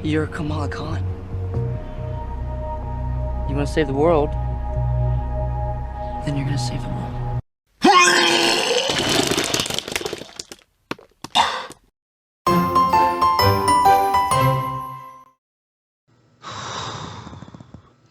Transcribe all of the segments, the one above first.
You're Kamala Khan. You want to save the world? Then you're gonna save the world.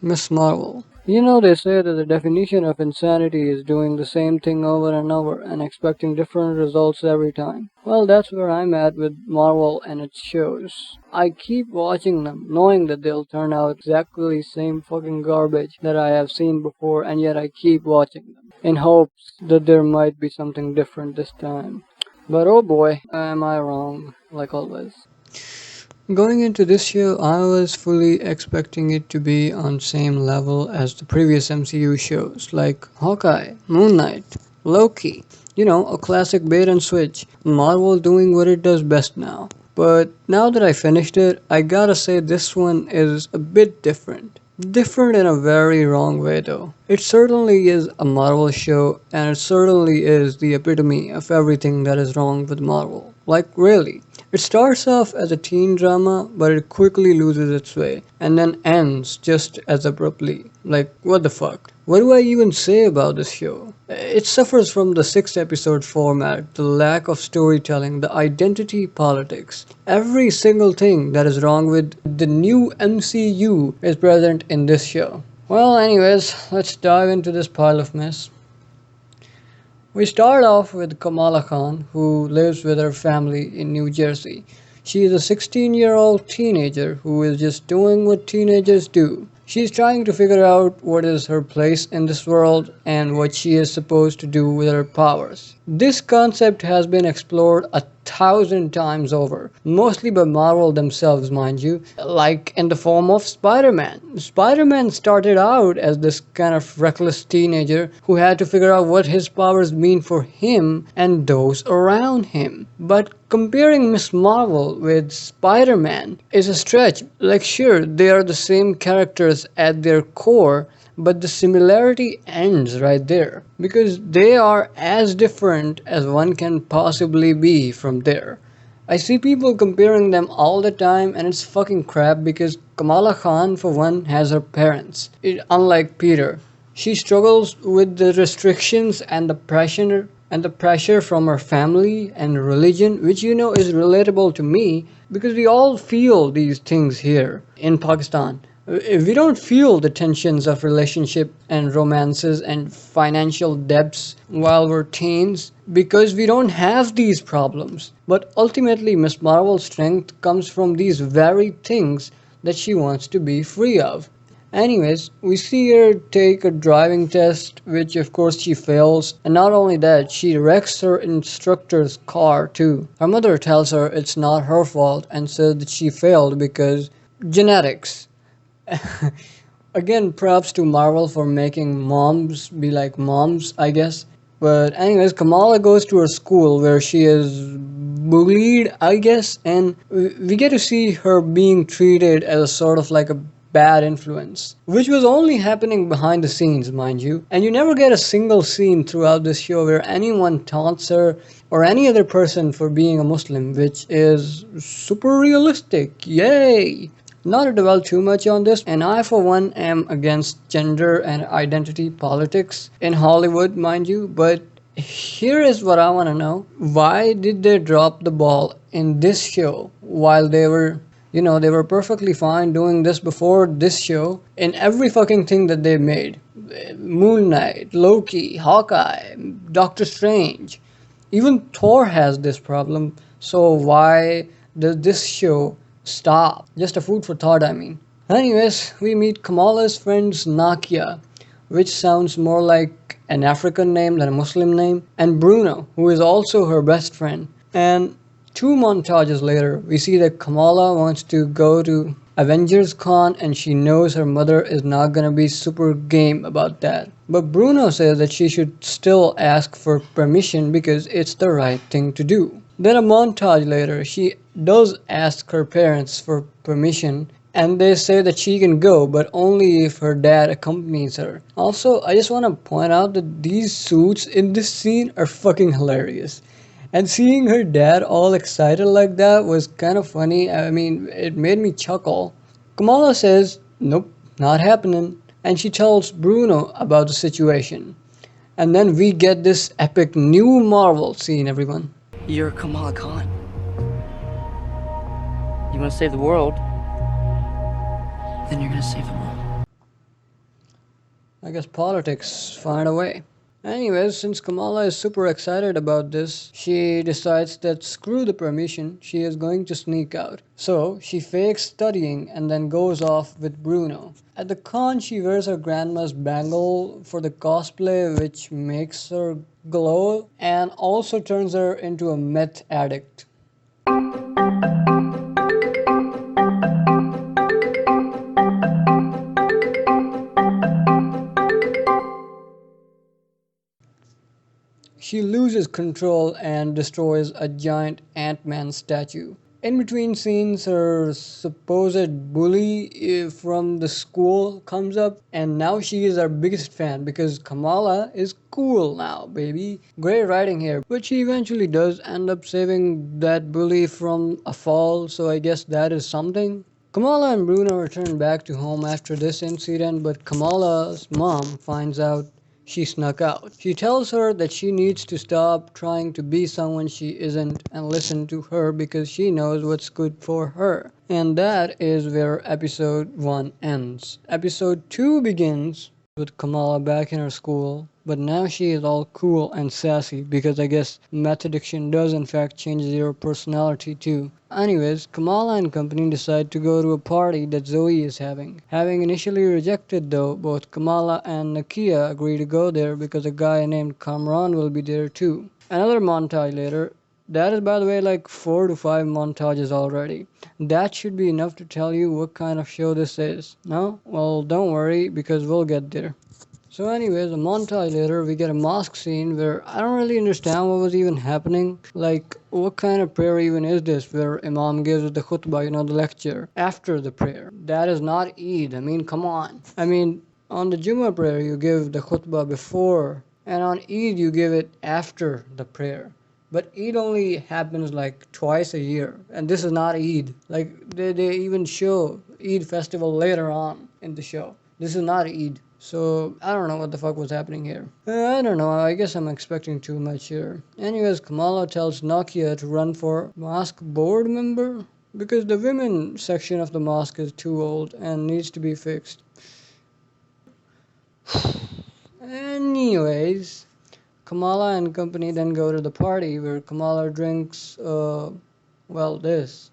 Miss Marvel. You know, they say that the definition of insanity is doing the same thing over and over and expecting different results every time. Well, that's where I'm at with Marvel and its shows. I keep watching them, knowing that they'll turn out exactly the same fucking garbage that I have seen before, and yet I keep watching them, in hopes that there might be something different this time. But oh boy, am I wrong, like always. Going into this year, I was fully expecting it to be on same level as the previous MCU shows like Hawkeye, Moon Knight, Loki. You know, a classic bait and switch. Marvel doing what it does best now. But now that I finished it, I gotta say this one is a bit different. Different in a very wrong way though. It certainly is a Marvel show and it certainly is the epitome of everything that is wrong with Marvel. Like really. It starts off as a teen drama, but it quickly loses its way, and then ends just as abruptly. Like, what the fuck? What do I even say about this show? It suffers from the 6 episode format, the lack of storytelling, the identity politics. Every single thing that is wrong with the new MCU is present in this show. Well, anyways, let's dive into this pile of mess. We start off with Kamala Khan, who lives with her family in New Jersey. She is a 16-year-old teenager who is just doing what teenagers do. She's trying to figure out what is her place in this world and what she is supposed to do with her powers. This concept has been explored 1,000 times over, mostly by Marvel themselves, mind you, like in the form of Spider-Man. Spider-Man started out as this kind of reckless teenager who had to figure out what his powers mean for him and those around him. But comparing Miss Marvel with Spider-Man is a stretch. Like, sure, they are the same characters at their core, but the similarity ends right there because they are as different as one can possibly be from there. I see people comparing them all the time and it's fucking crap because Kamala Khan, for one, has her parents. Unlike Peter, she struggles with the restrictions and the pressure from her family and religion, which you know is relatable to me because we all feel these things here in Pakistan. We don't feel the tensions of relationship and romances and financial debts while we're teens because we don't have these problems. But ultimately, Miss Marvel's strength comes from these very things that she wants to be free of. Anyways, we see her take a driving test, which of course she fails, and not only that, she wrecks her instructor's car too. Her mother tells her it's not her fault and says that she failed because genetics. Again, props to Marvel for making moms be like moms, I guess. But anyways, Kamala goes to her school where she is bullied, I guess, and we get to see her being treated as a sort of like a bad influence, which was only happening behind the scenes, mind you. And you never get a single scene throughout this show where anyone taunts her or any other person for being a Muslim, which is super realistic. Yay! Not to dwell too much on this, and I for one am against gender and identity politics in Hollywood, mind you, but here is what I want to know. Why did they drop the ball in this show while they were perfectly fine doing this before this show in every fucking thing that they made? Moon Knight, Loki, Hawkeye, Doctor Strange. Even Thor has this problem, so why does this show stop? Just a food for thought, I mean. Anyways, we meet Kamala's friends Nakia, which sounds more like an African name than a Muslim name, and Bruno, who is also her best friend. And 2 montages later, we see that Kamala wants to go to Avengers Con and she knows her mother is not gonna be super game about that. But Bruno says that she should still ask for permission because it's the right thing to do. Then a montage later, she does ask her parents for permission and they say that she can go but only if her dad accompanies her. Also, I just want to point out that these suits in this scene are fucking hilarious. And seeing her dad all excited like that was kind of funny. I mean, it made me chuckle. Kamala says, "Nope, not happening." And she tells Bruno about the situation. And then we get this epic new Marvel scene, everyone. You're Kamala Khan. You want to save the world, then you're gonna save them all. I guess politics find a way. Anyways, since Kamala is super excited about this, she decides that screw the permission, she is going to sneak out. So she fakes studying and then goes off with Bruno. At the con, she wears her grandma's bangle for the cosplay, which makes her glow and also turns her into a meth addict. She loses control and destroys a giant Ant-Man statue. In between scenes, her supposed bully from the school comes up, and now she is our biggest fan because Kamala is cool now, baby. Great writing here, but she eventually does end up saving that bully from a fall, so I guess that is something. Kamala and Bruno return back to home after this incident, but Kamala's mom finds out she snuck out. She tells her that she needs to stop trying to be someone she isn't and listen to her because she knows what's good for her. And that is where episode 1 ends. Episode 2 begins with Kamala back in her school, but now she is all cool and sassy because I guess meth addiction does in fact change your personality too. Anyways, Kamala and company decide to go to a party that Zoe is having. Having initially rejected though, both Kamala and Nakia agree to go there because a guy named Kamran will be there too. Another montage later. That is, by the way, like 4 to 5 montages already. That should be enough to tell you what kind of show this is. No? Well, don't worry, because we'll get there. So anyways, a montage later, we get a mosque scene where I don't really understand what was even happening. Like, what kind of prayer even is this where Imam gives the khutbah, the lecture, after the prayer? That is not Eid. I mean, come on. I mean, on the Jummah prayer, you give the khutbah before, and on Eid, you give it after the prayer. But Eid only happens like twice a year, and this is not Eid. Like they even show Eid festival later on in the show. This is not Eid. So I don't know what the fuck was happening here. I don't know. I guess I'm expecting too much here. Anyways, Kamala tells Nakia to run for mosque board member because the women section of the mosque is too old and needs to be fixed. Anyways, Kamala and company then go to the party where Kamala drinks, this.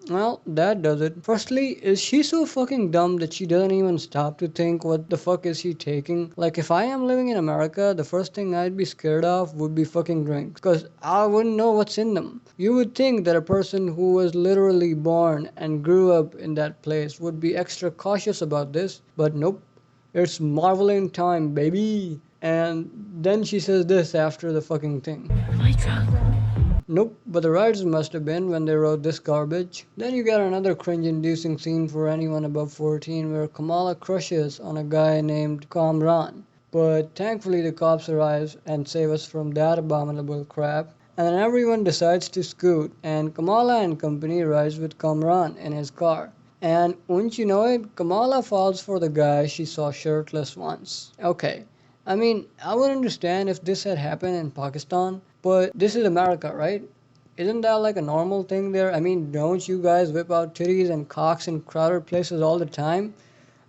Well, that does it. Firstly, is she so fucking dumb that she doesn't even stop to think what the fuck is she taking? Like, if I am living in America, the first thing I'd be scared of would be fucking drinks. Because I wouldn't know what's in them. You would think that a person who was literally born and grew up in that place would be extra cautious about this. But nope. It's marveling time, baby. And then she says this after the fucking thing. Am I drunk? Nope, but the writers must have been when they wrote this garbage. Then you get another cringe-inducing scene for anyone above 14 where Kamala crushes on a guy named Kamran. But thankfully the cops arrive and save us from that abominable crap. And then everyone decides to scoot, and Kamala and company rides with Kamran in his car. And wouldn't you know it, Kamala falls for the guy she saw shirtless once. Okay, I mean, I would understand if this had happened in Pakistan, but this is America, right? Isn't that like a normal thing there? I mean, don't you guys whip out titties and cocks in crowded places all the time?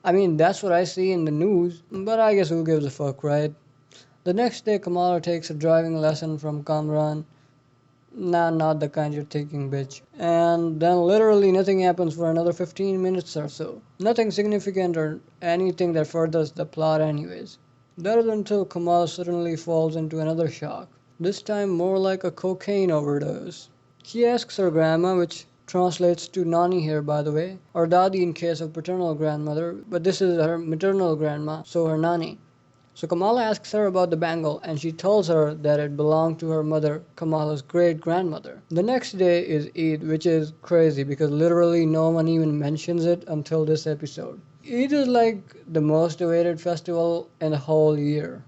I mean, that's what I see in the news, but I guess who gives a fuck, right? The next day, Kamala takes a driving lesson from Kamran. Nah, not the kind you're thinking, bitch. And then literally nothing happens for another 15 minutes or so. Nothing significant or anything that furthers the plot anyways. That is until Kamala suddenly falls into another shock. This time more like a cocaine overdose. She asks her grandma, which translates to Nani here by the way, or Dadi in case of paternal grandmother, but this is her maternal grandma, so her Nani. So Kamala asks her about the bangle and she tells her that it belonged to her mother, Kamala's great grandmother. The next day is Eid, which is crazy because literally no one even mentions it until this episode. Eid is like the most awaited festival in the whole year.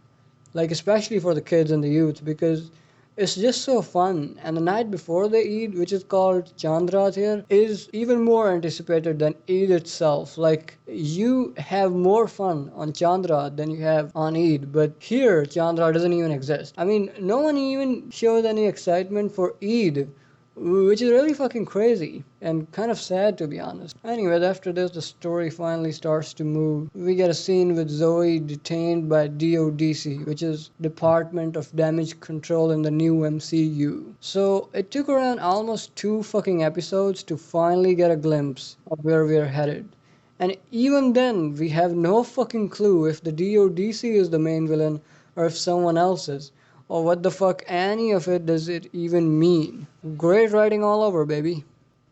like especially for the kids and the youth, because it's just so fun. And the night before the Eid, which is called Chandrat here, is even more anticipated than Eid itself. Like, you have more fun on Chandrat than you have on Eid, but here Chandrat doesn't even exist. I mean, no one even shows any excitement for Eid, which is really fucking crazy and kind of sad, to be honest. Anyways, after this, the story finally starts to move. We get a scene with Zoe detained by DODC, which is Department of Damage Control in the new MCU. So it took around almost 2 fucking episodes to finally get a glimpse of where we're headed. And even then, we have no fucking clue if the DODC is the main villain or if someone else is. Or what the fuck any of it does it even mean. Great writing all over, baby.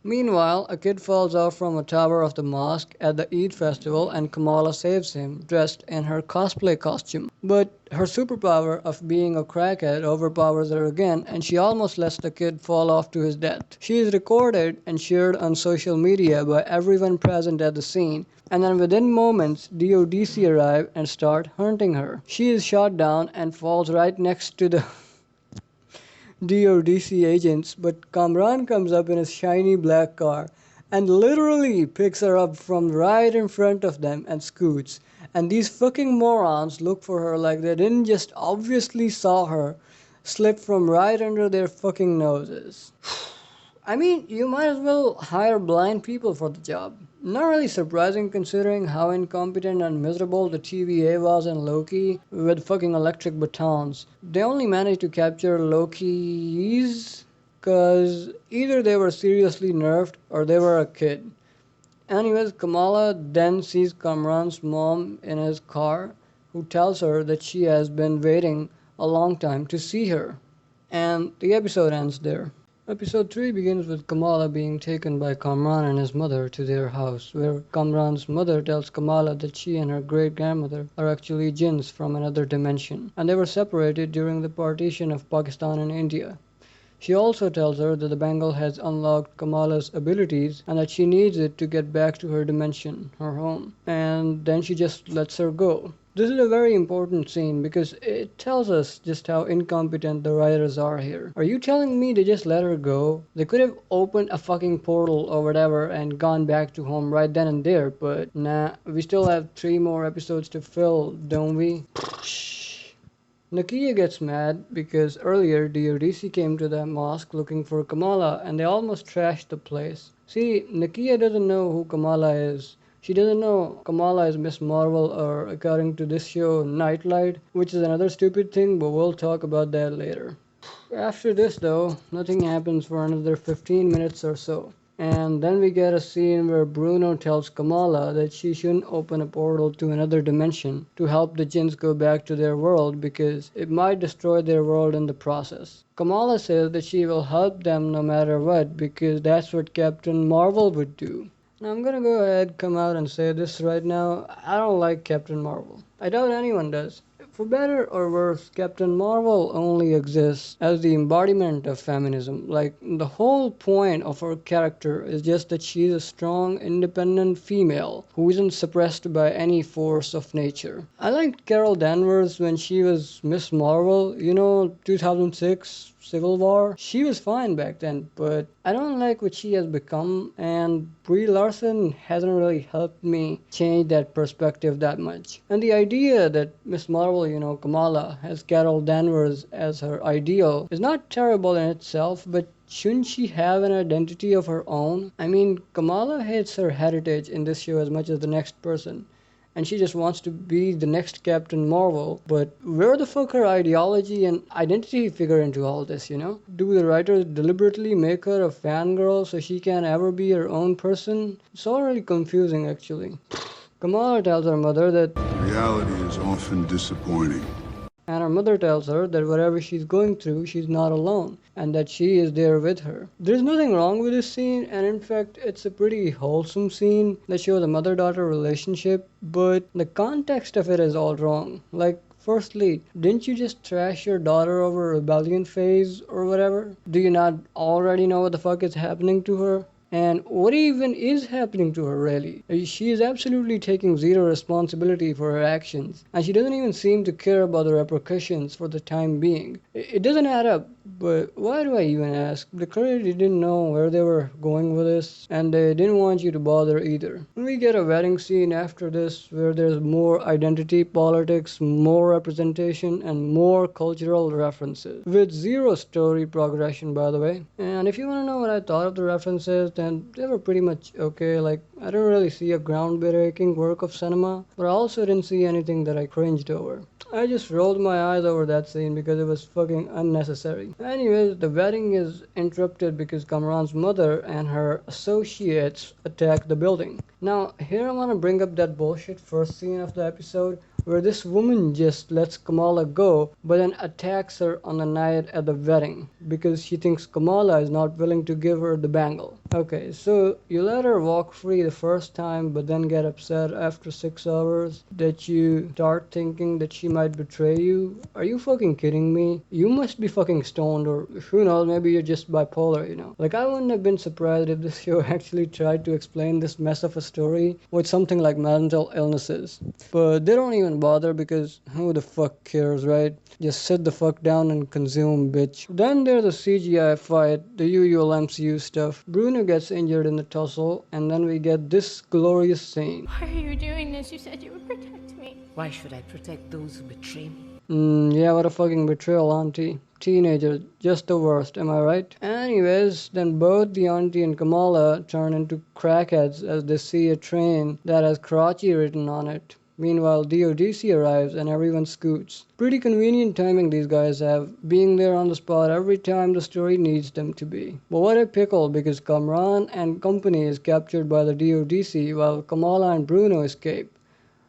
Meanwhile, a kid falls off from a tower of the mosque at the Eid festival and Kamala saves him, dressed in her cosplay costume. But her superpower of being a crackhead overpowers her again and she almost lets the kid fall off to his death. She is recorded and shared on social media by everyone present at the scene, and then within moments DODC arrive and start hunting her. She is shot down and falls right next to the DODC agents, but Kamran comes up in his shiny black car and literally picks her up from right in front of them and scoots. And these fucking morons look for her like they didn't just obviously saw her slip from right under their fucking noses. I mean, you might as well hire blind people for the job. Not really surprising considering how incompetent and miserable the TVA was in Loki with fucking electric batons. They only managed to capture Loki's because either they were seriously nerfed or they were a kid. Anyways, Kamala then sees Kamran's mom in his car, who tells her that she has been waiting a long time to see her. And the episode ends there. Episode 3 begins with Kamala being taken by Kamran and his mother to their house, where Kamran's mother tells Kamala that she and her great-grandmother are actually jinns from another dimension, and they were separated during the partition of Pakistan and India. She also tells her that the Bangle has unlocked Kamala's abilities and that she needs it to get back to her dimension, her home, and then she just lets her go. This is a very important scene because it tells us just how incompetent the writers are here. Are you telling me they just let her go? They could have opened a fucking portal or whatever and gone back to home right then and there, but nah, we still have 3 more episodes to fill, don't we? Nakia gets mad because earlier DODC came to the mosque looking for Kamala and they almost trashed the place. See, Nakia doesn't know who Kamala is. She doesn't know Kamala is Miss Marvel or, according to this show, Nightlight, which is another stupid thing, but we'll talk about that later. After this though, nothing happens for another 15 minutes or so. And then we get a scene where Bruno tells Kamala that she shouldn't open a portal to another dimension to help the jinns go back to their world because it might destroy their world in the process. Kamala says that she will help them no matter what because that's what Captain Marvel would do. Now I'm gonna go ahead, come out and say this right now. I don't like Captain Marvel. I doubt anyone does. For better or worse, Captain Marvel only exists as the embodiment of feminism. Like, the whole point of her character is just that she's a strong, independent female who isn't suppressed by any force of nature. I liked Carol Danvers when she was Miss Marvel, 2006 Civil War. She was fine back then, but I don't like what she has become, and Brie Larson hasn't really helped me change that perspective that much. And the idea that Miss Marvel, Kamala, has Carol Danvers as her ideal is not terrible in itself, but shouldn't she have an identity of her own? I mean, Kamala hates her heritage in this show as much as the next person, and she just wants to be the next Captain Marvel. But where the fuck her ideology and identity figure into all this, Do the writers deliberately make her a fangirl so she can't ever be her own person? It's all really confusing, actually. Kamala tells her mother that reality is often disappointing. And her mother tells her that whatever she's going through, she's not alone, and that she is there with her. There's nothing wrong with this scene, and in fact, it's a pretty wholesome scene that shows a mother-daughter relationship, but the context of it is all wrong. Like, firstly, didn't you just trash your daughter over rebellion phase or whatever? Do you not already know what the fuck is happening to her? And what even is happening to her, really? She is absolutely taking zero responsibility for her actions, and she doesn't even seem to care about the repercussions for the time being. It doesn't add up, but why do I even ask? They clearly didn't know where they were going with this, and they didn't want you to bother either. We get a wedding scene after this where there's more identity politics, more representation, and more cultural references, with zero story progression, by the way. And if you want to know what I thought of the references, then they were pretty much okay. Like, I don't really see a groundbreaking work of cinema, but I also didn't see anything that I cringed over. I just rolled my eyes over that scene because it was fucking unnecessary. Anyways, the wedding is interrupted because Kamran's mother and her associates attack the building. Now, here I want to bring up that bullshit first scene of the episode where this woman just lets Kamala go but then attacks her on the night at the wedding because she thinks Kamala is not willing to give her the bangle. Okay, so you let her walk free the first time but then get upset after 6 hours that you start thinking that she might betray you? Are you fucking kidding me? You must be fucking stoned, or who knows, maybe you're just bipolar, you know? Like, I wouldn't have been surprised if this show actually tried to explain this mess of a story with something like mental illnesses. But they don't even bother because who the fuck cares, right? Just sit the fuck down and consume, bitch. Then there's a CGI fight, the usual MCU stuff. Bruno gets injured in the tussle, and then we get this glorious scene. Why are you doing this? You said you would protect me. Why should I protect those who betray me? Yeah, what a fucking betrayal, auntie. Teenagers, just the worst, am I right? Anyways, then both the auntie and Kamala turn into crackheads as they see a train that has Karachi written on it. Meanwhile, DODC arrives and everyone scoots. Pretty convenient timing these guys have, being there on the spot every time the story needs them to be. But what a pickle, because Kamran and company is captured by the DODC while Kamala and Bruno escape.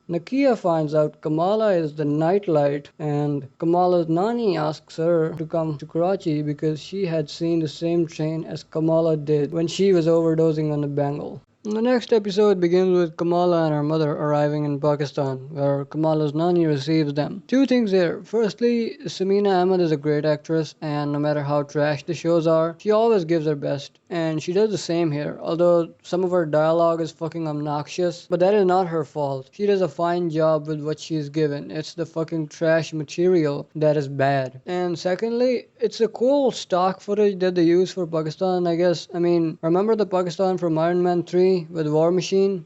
Nakia finds out Kamala is the nightlight, and Kamala's nanny asks her to come to Karachi because she had seen the same train as Kamala did when she was overdosing on the Bangle. The next episode begins with Kamala and her mother arriving in Pakistan, where Kamala's nanny receives them. Two things here. Firstly, Samina Ahmed is a great actress, and no matter how trash the shows are, she always gives her best. And she does the same here, although some of her dialogue is fucking obnoxious, but that is not her fault. She does a fine job with what she is given. It's the fucking trash material that is bad. And secondly, it's a cool stock footage that they use for Pakistan, I guess. I mean, remember the Pakistan from Iron Man 3 with War Machine?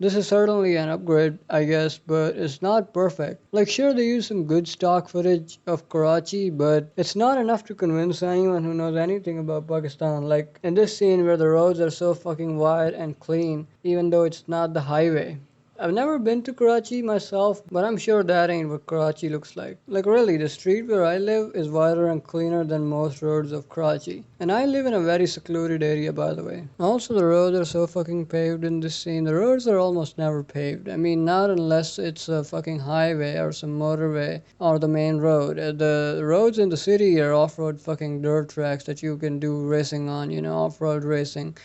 This is certainly an upgrade, I guess, but it's not perfect. Like, sure, they use some good stock footage of Karachi, but it's not enough to convince anyone who knows anything about Pakistan. Like, in this scene where the roads are so fucking wide and clean, even though it's not the highway. I've never been to Karachi myself, but I'm sure that ain't what Karachi looks like. Like, really, the street where I live is wider and cleaner than most roads of Karachi. And I live in a very secluded area, by the way. Also, the roads are so fucking paved in this scene. The roads are almost never paved. I mean, not unless it's a fucking highway or some motorway or the main road. The roads in the city are off-road fucking dirt tracks that you can do racing on, you know, off-road racing.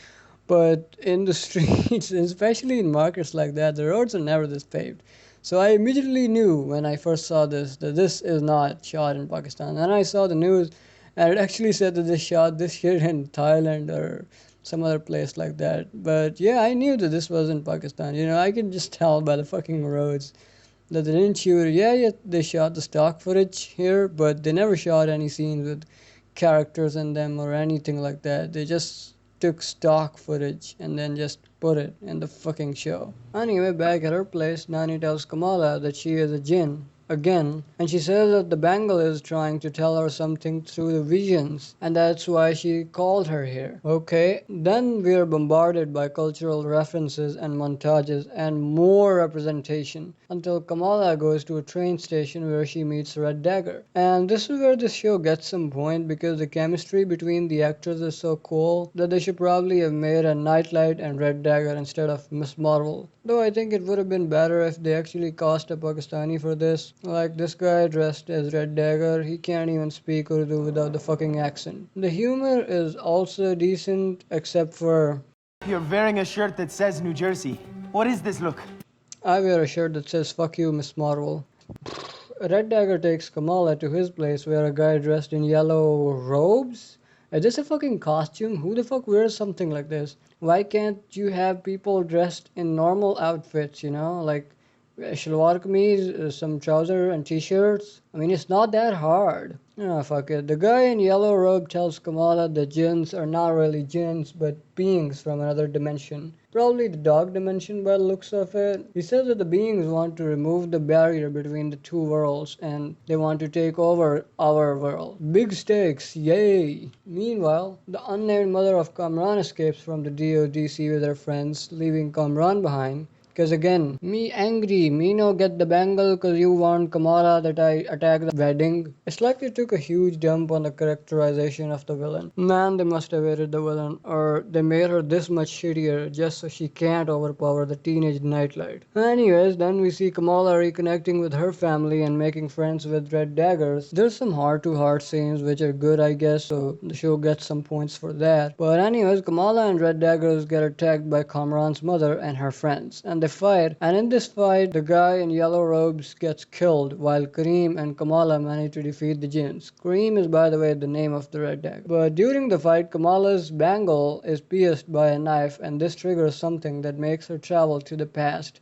But in the streets, especially in markets like that, the roads are never this paved. So I immediately knew when I first saw this that this is not shot in Pakistan. And I saw the news and it actually said that they shot this shit in Thailand or some other place like that. But yeah, I knew that this wasn't Pakistan. You know, I can just tell by the fucking roads that they didn't shoot it. Yeah, they shot the stock footage here, but they never shot any scenes with characters in them or anything like that. They just took stock footage and then just put it in the fucking show. Anyway, back at her place, Nani tells Kamala that she is a jinn again, and she says that the Bangle is trying to tell her something through the visions, and that's why she called her here. Okay, then we are bombarded by cultural references and montages and more representation until Kamala goes to a train station where she meets Red Dagger. And this is where this show gets some point because the chemistry between the actors is so cool that they should probably have made a Nightlight and Red Dagger instead of Miss Marvel. Though I think it would have been better if they actually cast a Pakistani for this. Like this guy dressed as Red Dagger, he can't even speak Urdu without the fucking accent. The humor is also decent except for... You're wearing a shirt that says New Jersey. What is this look? I wear a shirt that says fuck you, Miss Marvel. Red Dagger takes Kamala to his place where a guy dressed in yellow robes. Is this a fucking costume? Who the fuck wears something like this? Why can't you have people dressed in normal outfits, like shalwar kameez, some trouser and t-shirts? I mean, it's not that hard. Ah, fuck it. The guy in yellow robe tells Kamala that jinns are not really jinns, but beings from another dimension. Probably the dog dimension by the looks of it. He says that the beings want to remove the barrier between the two worlds and they want to take over our world. Big stakes, yay! Meanwhile, the unnamed mother of Kamran escapes from the DODC with her friends, leaving Kamran behind. Cause again, me angry, me no get the bangle cause you want Kamala that I attack the wedding. It's like they took a huge dump on the characterization of the villain. Man, they must have hated the villain, or they made her this much shittier just so she can't overpower the teenage nightlight. Anyways, then we see Kamala reconnecting with her family and making friends with Red Daggers. There's some heart-to-heart scenes which are good, I guess, so the show gets some points for that. But anyways, Kamala and Red Daggers get attacked by Kamran's mother and her friends, and they fight, and in this fight the guy in yellow robes gets killed while Kareem and Kamala manage to defeat the jinns. Kareem is, by the way, the name of the Red Dagger. But during the fight, Kamala's bangle is pierced by a knife, and this triggers something that makes her travel to the past.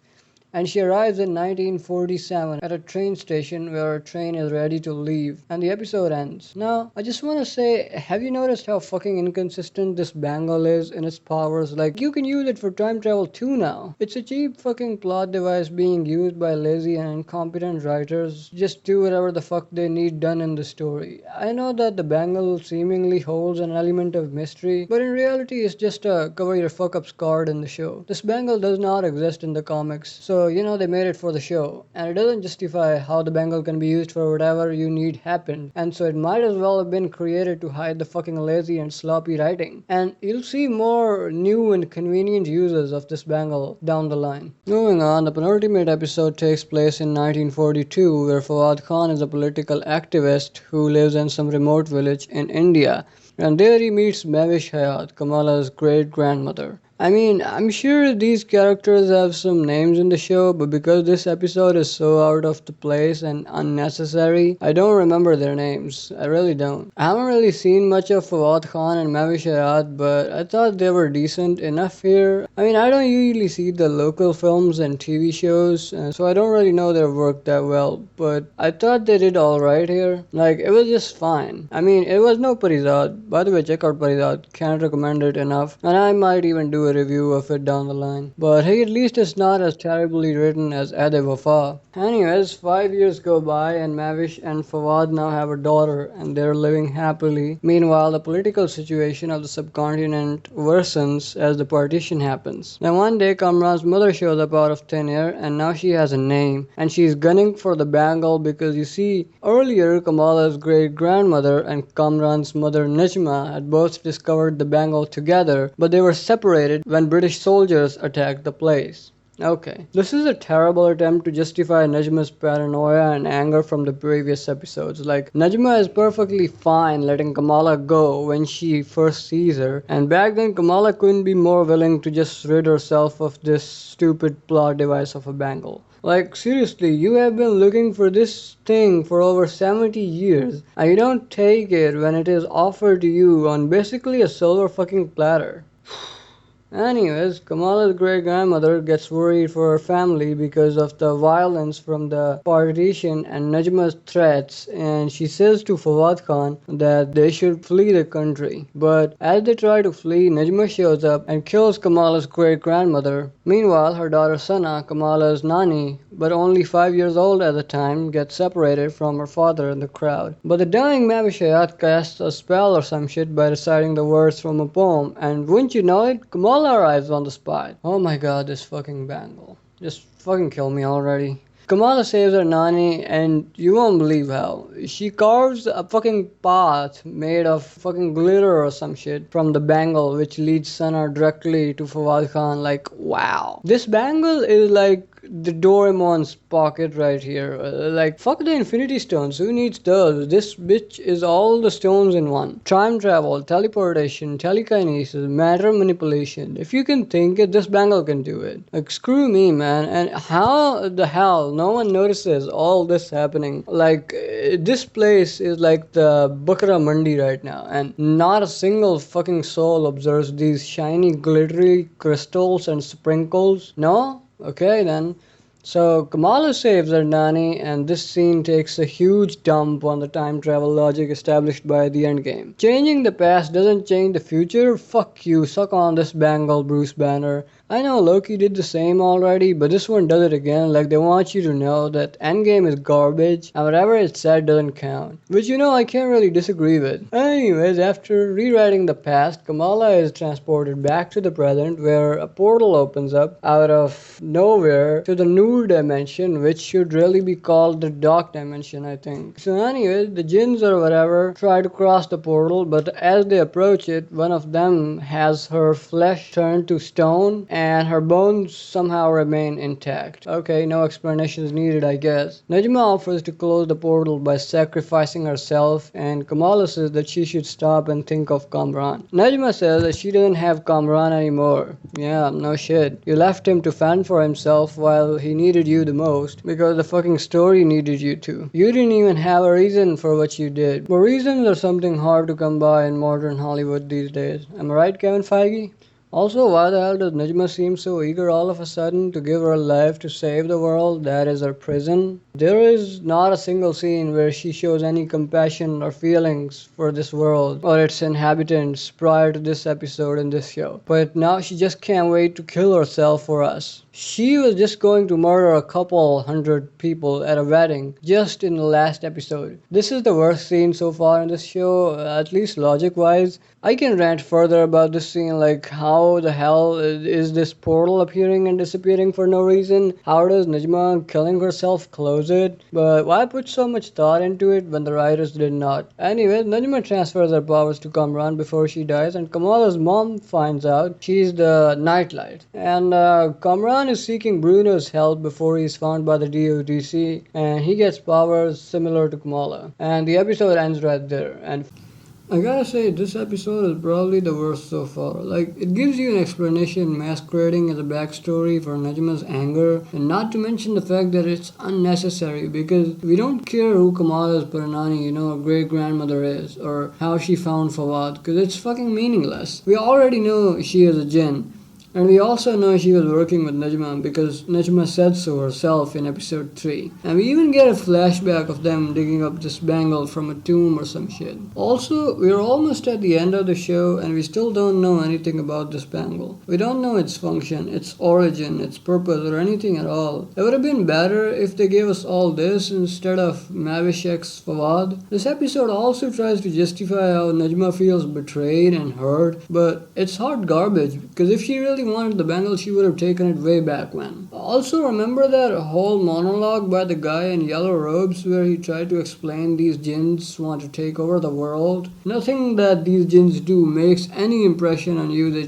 And she arrives in 1947 at a train station where her train is ready to leave, and the episode ends. Now, I just want to say, have you noticed how fucking inconsistent this bangle is in its powers? Like, you can use it for time travel too now. It's a cheap fucking plot device being used by lazy and incompetent writers. Just do whatever the fuck they need done in the story. I know that the bangle seemingly holds an element of mystery, but in reality it's just a cover your fuck ups card in the show. This bangle does not exist in the comics, so they made it for the show, and it doesn't justify how the bangle can be used for whatever you need happened, and so it might as well have been created to hide the fucking lazy and sloppy writing. And you'll see more new and convenient uses of this bangle down the line. Moving on, the penultimate episode takes place in 1942, where Fawad Khan is a political activist who lives in some remote village in India, and there he meets Mavish Hayat, Kamala's great-grandmother. I mean, I'm sure these characters have some names in the show, but because this episode is so out of the place and unnecessary, I don't remember their names. I really don't. I haven't really seen much of Fawad Khan and Mavish Hayat, but I thought they were decent enough here. I mean, I don't usually see the local films and TV shows, so I don't really know their work that well, but I thought they did alright here. Like, it was just fine. I mean, it was no Parizad. By the way, check out Parizad. Can't recommend it enough, and I might even do a review of it down the line. But hey, at least it's not as terribly written as Ade Wafa. Anyways, 5 years go by and Mavish and Fawad now have a daughter and they're living happily. Meanwhile, the political situation of the subcontinent worsens as the partition happens. Then one day Kamran's mother shows up out of thin air and now she has a name and she's gunning for the bangle because you see, earlier Kamala's great-grandmother and Kamran's mother Najma had both discovered the bangle together, but they were separated when British soldiers attacked the place. Okay, this is a terrible attempt to justify Najma's paranoia and anger from the previous episodes. Like, Najma is perfectly fine letting Kamala go when she first sees her, and back then Kamala couldn't be more willing to just rid herself of this stupid plot device of a bangle. Like, seriously, you have been looking for this thing for over 70 years, and you don't take it when it is offered to you on basically a silver fucking platter. Anyways, Kamala's great-grandmother gets worried for her family because of the violence from the partition and Najma's threats, and she says to Fawad Khan that they should flee the country. But as they try to flee, Najma shows up and kills Kamala's great-grandmother. Meanwhile, her daughter Sana, Kamala's Nani, but only 5 years old at the time, gets separated from her father in the crowd. But the dying Mavish Hayat casts a spell or some shit by reciting the words from a poem, and wouldn't you know it, Kamala arrives on the spot. Oh my god, this fucking bangle. Just fucking kill me already. Kamala saves her Nani, and you won't believe how. She carves a fucking path made of fucking glitter or some shit from the bangle, which leads Sana directly to Fawad Khan. Like, wow. This bangle is like the Doraemon's pocket right here. Like, fuck the Infinity Stones. Who needs those? This bitch is all the stones in one. Time travel, teleportation, telekinesis, matter manipulation. If you can think it, this Bangle can do it. Like, screw me, man. And how the hell no one notices all this happening? Like, this place is like the Bakra Mandi right now, and not a single fucking soul observes these shiny, glittery crystals and sprinkles. No? Okay then. So Kamala saves her nanny, and this scene takes a huge dump on the time travel logic established by the endgame. Changing the past doesn't change the future? Fuck you, suck on this Bangle, Bruce Banner. I know Loki did the same already, but this one does it again. Like, they want you to know that Endgame is garbage and whatever it said doesn't count. Which, I can't really disagree with. Anyways, after rewriting the past, Kamala is transported back to the present, where a portal opens up out of nowhere to the Noor dimension, which should really be called the Dark dimension, I think. So anyways, the jinns or whatever try to cross the portal, but as they approach it, one of them has her flesh turned to stone and her bones somehow remain intact. Okay, no explanations needed, I guess. Najma offers to close the portal by sacrificing herself, and Kamala says that she should stop and think of Kamran. Najma says that she doesn't have Kamran anymore. Yeah, no shit. You left him to fend for himself while he needed you the most, because the fucking story needed you to. You didn't even have a reason for what you did. But reasons are something hard to come by in modern Hollywood these days. Am I right, Kevin Feige? Also, why the hell does Najma seem so eager all of a sudden to give her life to save the world that is her prison? There is not a single scene where she shows any compassion or feelings for this world or its inhabitants prior to this episode in this show. But now she just can't wait to kill herself for us. She was just going to murder a couple hundred people at a wedding just in the last episode. This is the worst scene so far in this show, at least logic-wise. I can rant further about this scene, like how the hell is this portal appearing and disappearing for no reason? How does Najma killing herself close it? But why put so much thought into it when the writers did not? Anyway, Najma transfers her powers to Kamran before she dies, and Kamala's mom finds out she's the nightlight. And Kamran is seeking Bruno's help before he's found by the DODC, and he gets powers similar to Kamala. And the episode ends right there. And I gotta say, this episode is probably the worst so far. Like, it gives you an explanation masquerading as a backstory for Najma's anger, and not to mention the fact that it's unnecessary, because we don't care who Kamala's Paranani, great-grandmother is, or how she found Fawad, because it's fucking meaningless. We already know she is a jinn. And we also know she was working with Najma because Najma said so herself in episode 3. And we even get a flashback of them digging up this bangle from a tomb or some shit. Also, we're almost at the end of the show and we still don't know anything about this bangle. We don't know its function, its origin, its purpose, or anything at all. It would have been better if they gave us all this instead of Mavishek's Fawad. This episode also tries to justify how Najma feels betrayed and hurt, but it's hot garbage because if she really wanted the bangle, she would have taken it way back when. Also, remember that whole monologue by the guy in yellow robes where he tried to explain these jinns want to take over the world? Nothing that these jinns do makes any impression on you that,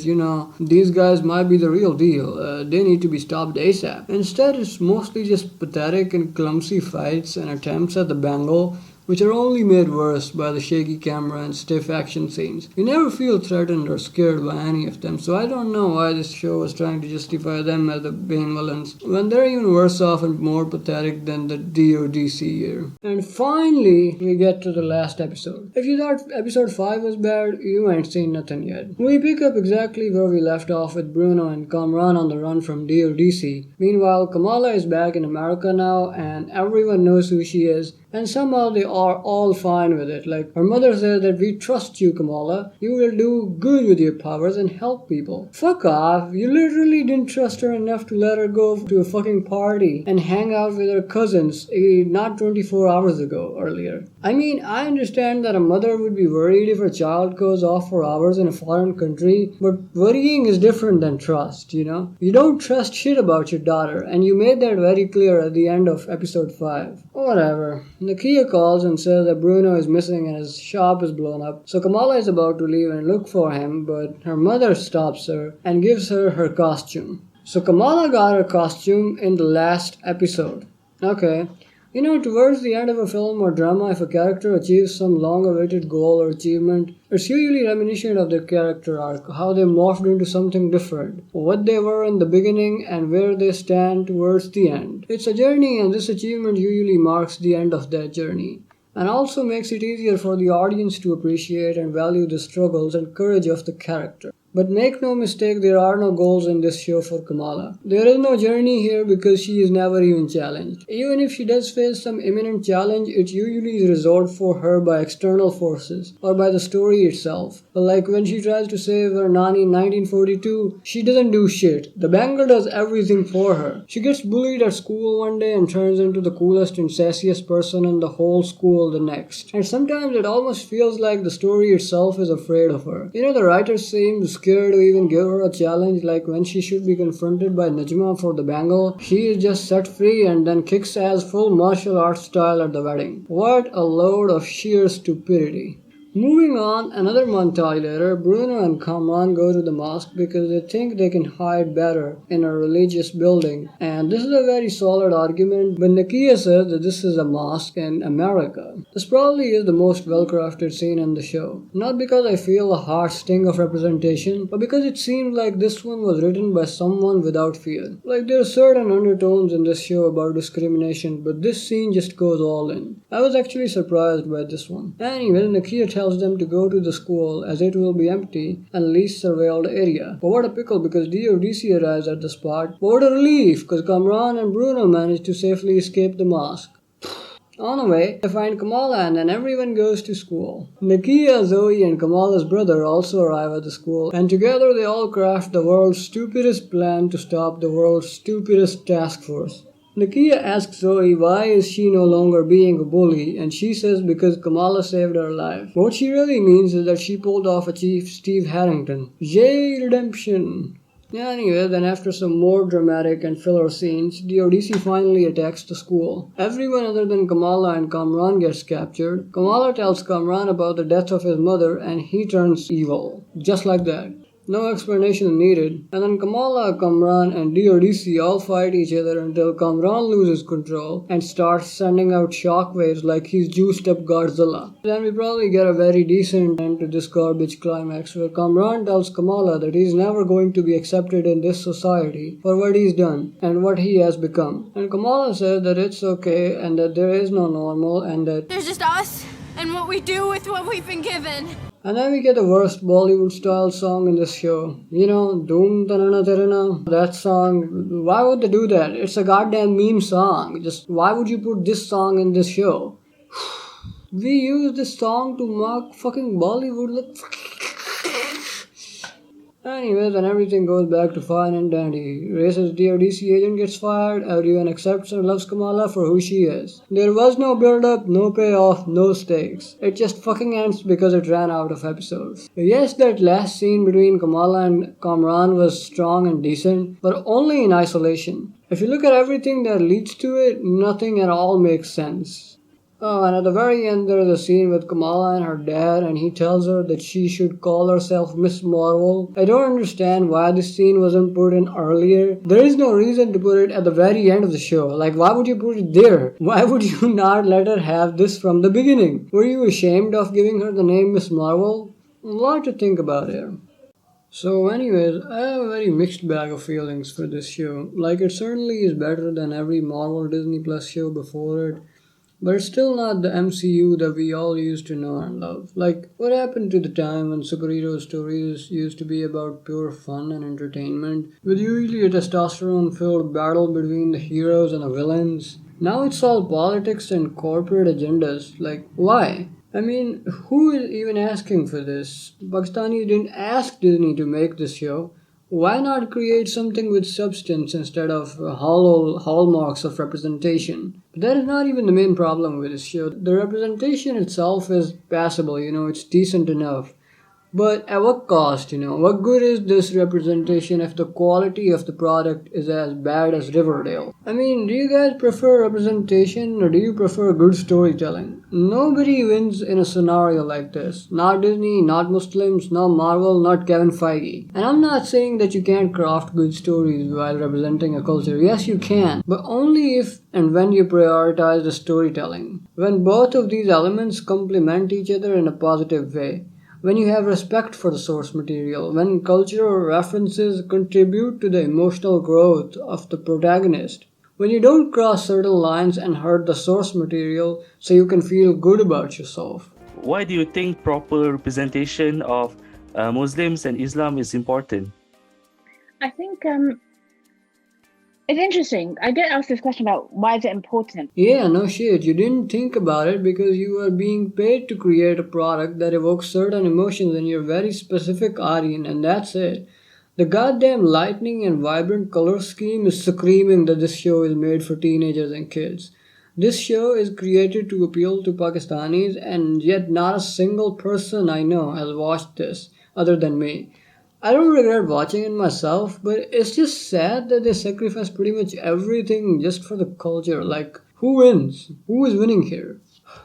these guys might be the real deal. They need to be stopped ASAP. Instead, it's mostly just pathetic and clumsy fights and attempts at the bangle, which are only made worse by the shaky camera and stiff action scenes. You never feel threatened or scared by any of them, so I don't know why this show was trying to justify them as the main villains, when they're even worse off and more pathetic than the DODC here. And finally, we get to the last episode. If you thought episode 5 was bad, you ain't seen nothing yet. We pick up exactly where we left off with Bruno and Kamran on the run from DODC. Meanwhile, Kamala is back in America now, and everyone knows who she is, and somehow they are all fine with it. Like, her mother says that we trust you, Kamala. You will do good with your powers and help people. Fuck off. You literally didn't trust her enough to let her go to a fucking party and hang out with her cousins not 24 hours ago earlier. I mean, I understand that a mother would be worried if her child goes off for hours in a foreign country, but worrying is different than trust, You don't trust shit about your daughter, and you made that very clear at the end of episode 5. Whatever. Nakia calls and says that Bruno is missing and his shop is blown up. So Kamala is about to leave and look for him, but her mother stops her and gives her her costume. So Kamala got her costume in the last episode. Okay. Towards the end of a film or drama, if a character achieves some long-awaited goal or achievement, it's usually reminiscent of their character arc, how they morphed into something different, what they were in the beginning and where they stand towards the end. It's a journey, and this achievement usually marks the end of that journey, and also makes it easier for the audience to appreciate and value the struggles and courage of the character. But make no mistake, there are no goals in this show for Kamala. There is no journey here because she is never even challenged. Even if she does face some imminent challenge, it usually is resolved for her by external forces or by the story itself. Like when she tries to save her nanny in 1942, she doesn't do shit. The Bangle does everything for her. She gets bullied at school one day and turns into the coolest and sassiest person in the whole school the next. And sometimes it almost feels like the story itself is afraid of her. The writers seem scared to even give her a challenge, like when she should be confronted by Najma for the Bangle, she is just set free and then kicks ass full martial arts style at the wedding. What a load of sheer stupidity. Moving on, another montage later, Bruno and Kamran go to the mosque because they think they can hide better in a religious building. And this is a very solid argument, but Nakia says that this is a mosque in America. This probably is the most well-crafted scene in the show. Not because I feel a harsh sting of representation, but because it seems like this one was written by someone without fear. Like there are certain undertones in this show about discrimination, but this scene just goes all in. I was actually surprised by this one. Anyway, Nakia tells them to go to the school as it will be empty and least surveilled area. But what a pickle because DODC arrives at the spot. But what a relief because Kamran and Bruno manage to safely escape the mosque. On the way, they find Kamala and then everyone goes to school. Nakia, Zoe and Kamala's brother also arrive at the school and together they all craft the world's stupidest plan to stop the world's stupidest task force. Nakia asks Zoe why is she no longer being a bully and she says because Kamala saved her life. What she really means is that she pulled off a Chief Steve Harrington. Yay, redemption! Anyway, then after some more dramatic and filler scenes, the Odyssey finally attacks the school. Everyone other than Kamala and Kamran gets captured. Kamala tells Kamran about the death of his mother and he turns evil. Just like that. No explanation needed. And then Kamala, Kamran and DODC all fight each other until Kamran loses control and starts sending out shockwaves like he's juiced up Godzilla. Then we probably get a very decent end to this garbage climax where Kamran tells Kamala that he's never going to be accepted in this society for what he's done and what he has become. And Kamala says that it's okay and that there is no normal and that There's just us and what we do with what we've been given. And then we get the worst Bollywood style song in this show. Doom Tanana Terana. That song, why would they do that? It's a goddamn meme song. Just why would you put this song in this show? We use this song to mock fucking Bollywood. Anyway, then everything goes back to fine and dandy. Racist DODC agent gets fired, everyone accepts and loves Kamala for who she is. There was no build-up, no payoff, no stakes. It just fucking ends because it ran out of episodes. Yes, that last scene between Kamala and Kamran was strong and decent, but only in isolation. If you look at everything that leads to it, nothing at all makes sense. Oh, and at the very end there is a scene with Kamala and her dad and he tells her that she should call herself Miss Marvel. I don't understand why this scene wasn't put in earlier. There is no reason to put it at the very end of the show. Like, why would you put it there? Why would you not let her have this from the beginning? Were you ashamed of giving her the name Miss Marvel? A lot to think about here. So anyways, I have a very mixed bag of feelings for this show. Like, it certainly is better than every Marvel Disney Plus show before it. But it's still not the MCU that we all used to know and love. Like, what happened to the time when superhero stories used to be about pure fun and entertainment, with usually a testosterone-filled battle between the heroes and the villains? Now it's all politics and corporate agendas. Like, why? I mean, who is even asking for this? Pakistani didn't ask Disney to make this show. Why not create something with substance instead of hollow hallmarks of representation? But that is not even the main problem with this show. The representation itself is passable, it's decent enough. But at what cost, What good is this representation if the quality of the product is as bad as Riverdale? I mean, do you guys prefer representation or do you prefer good storytelling? Nobody wins in a scenario like this. Not Disney, not Muslims, not Marvel, not Kevin Feige. And I'm not saying that you can't craft good stories while representing a culture. Yes, you can. But only if and when you prioritize the storytelling. When both of these elements complement each other in a positive way. When you have respect for the source material, when cultural references contribute to the emotional growth of the protagonist, when you don't cross certain lines and hurt the source material so you can feel good about yourself. Why do you think proper representation of Muslims and Islam is important? I think it's interesting. I get asked this question about why is it important. Yeah, no shit. You didn't think about it because you are being paid to create a product that evokes certain emotions in your very specific audience, and that's it. The goddamn lightning and vibrant color scheme is screaming that this show is made for teenagers and kids. This show is created to appeal to Pakistanis, and yet not a single person I know has watched this other than me. I don't regret watching it myself, but it's just sad that they sacrifice pretty much everything just for the culture. Like, who wins? Who is winning here?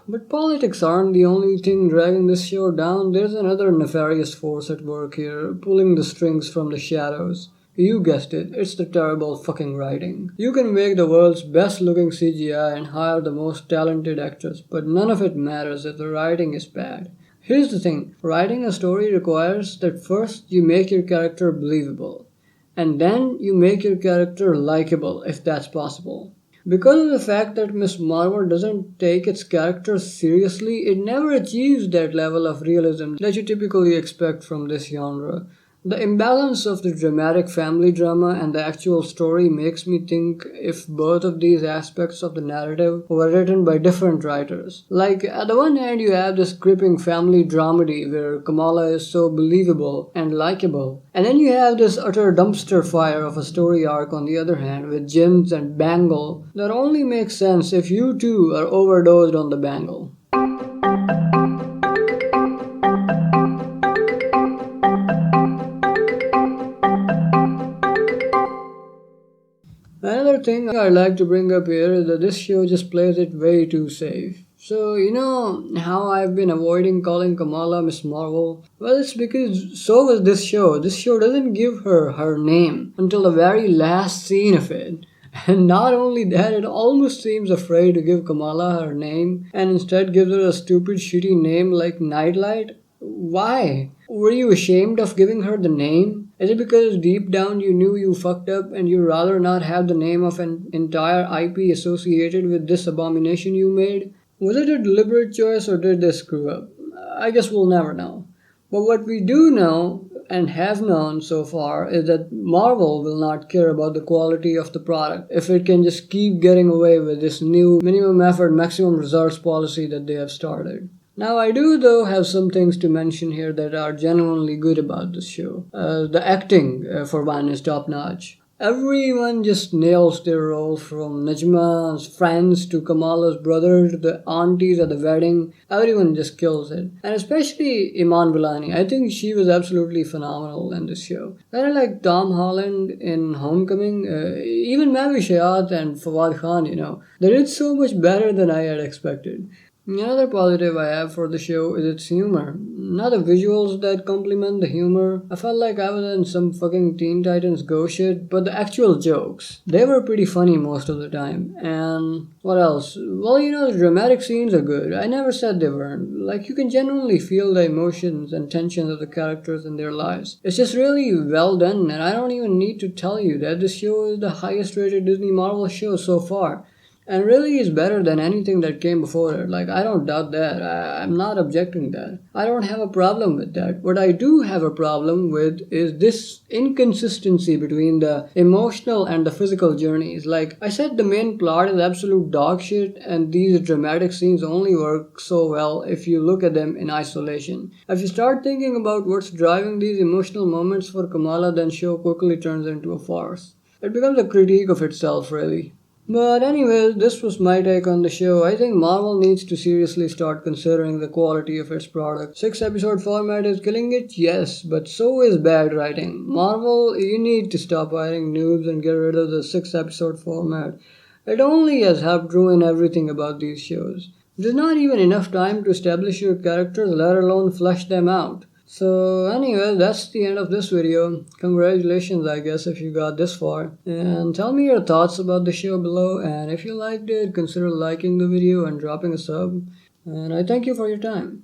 But politics aren't the only thing dragging this show down. There's another nefarious force at work here, pulling the strings from the shadows. You guessed it, it's the terrible fucking writing. You can make the world's best looking CGI and hire the most talented actors, but none of it matters if the writing is bad. Here's the thing, writing a story requires that first you make your character believable, and then you make your character likable if that's possible. Because of the fact that Miss Marvel doesn't take its characters seriously, it never achieves that level of realism that you typically expect from this genre. The imbalance of the dramatic family drama and the actual story makes me think if both of these aspects of the narrative were written by different writers. Like, at the one hand, you have this gripping family dramedy where Kamala is so believable and likable, and then you have this utter dumpster fire of a story arc on the other hand with Jims and Bangle that only makes sense if you too are overdosed on the Bangle. Another thing I'd like to bring up here is that this show just plays it way too safe. So, you know how I've been avoiding calling Kamala Miss Marvel? Well, it's because so was this show. This show doesn't give her her name until the very last scene of it. And not only that, it almost seems afraid to give Kamala her name and instead gives her a stupid shitty name like Nightlight. Why? Were you ashamed of giving her the name? Is it because deep down you knew you fucked up and you'd rather not have the name of an entire IP associated with this abomination you made? Was it a deliberate choice or did they screw up? I guess we'll never know. But what we do know and have known so far is that Marvel will not care about the quality of the product if it can just keep getting away with this new minimum effort, maximum results policy that they have started. Now, I do, though, have some things to mention here that are genuinely good about this show. The acting, for one, is top notch. Everyone just nails their role, from Najma's friends to Kamala's brother to the aunties at the wedding. Everyone just kills it. And especially Iman Vellani. I think she was absolutely phenomenal in this show. Kind of like Tom Holland in Homecoming. Even Mavi Shayat and Fawad Khan, they did so much better than I had expected. Another positive I have for the show is its humor. Not the visuals that complement the humor. I felt like I was in some fucking Teen Titans Go shit, but the actual jokes. They were pretty funny most of the time. And what else? Well, the dramatic scenes are good. I never said they weren't. Like, you can genuinely feel the emotions and tensions of the characters in their lives. It's just really well done, and I don't even need to tell you that this show is the highest rated Disney Marvel show so far. And really is better than anything that came before it. Like, I don't doubt that. I'm not objecting that. I don't have a problem with that. What I do have a problem with is this inconsistency between the emotional and the physical journeys. Like I said, the main plot is absolute dog shit, and these dramatic scenes only work so well if you look at them in isolation. If you start thinking about what's driving these emotional moments for Kamala, then show quickly turns into a farce. It becomes a critique of itself, really. But anyways, this was my take on the show. I think Marvel needs to seriously start considering the quality of its product. 6 episode format is killing it, yes, but so is bad writing. Marvel, you need to stop hiring noobs and get rid of the 6 episode format. It only has helped ruin everything about these shows. There's not even enough time to establish your characters, let alone flesh them out. So anyway, that's the end of this video. Congratulations, I guess, if you got this far. And tell me your thoughts about the show below, and if you liked it, consider liking the video and dropping a sub. And I thank you for your time.